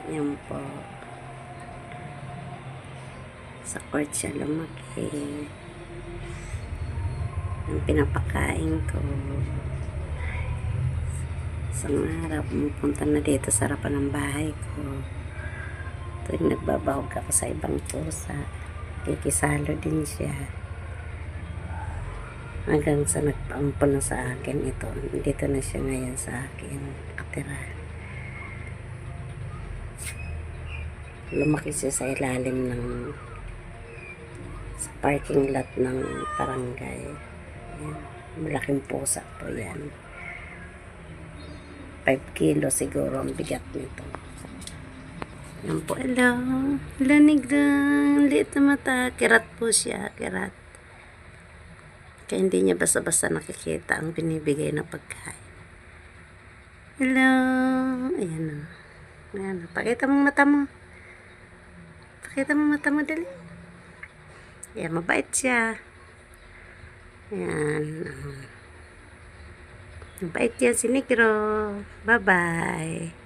Yan po. Sa court siya lumaki. Ang pinapakain ko. Isang araw, pumunta na dito sa harapan ng bahay ko. Tuwing nagbabahog ako sa ibang pusa, kikisalo din siya. Hanggang sa nagpaampon na sa akin ito. Dito na siya ngayon sa akin. Nakatira. Lumaki siya sa ilalim ng sa parking lot ng barangay. Ayan. Malaking pusa po yan. 5 kilo siguro ang bigat nito. Yan po. Hello. Lanig lang. Liit na mata. Kirat po siya. Kirat. Kaya hindi niya basta-basta nakikita ang binibigay na pagkain. Hello. Ayan o. Ayan o. Pakita mong mata mo. Pakita mong mata mo dali. Ayan, mabait siya. Ayan. Mabait yan si Negro. Bye-bye.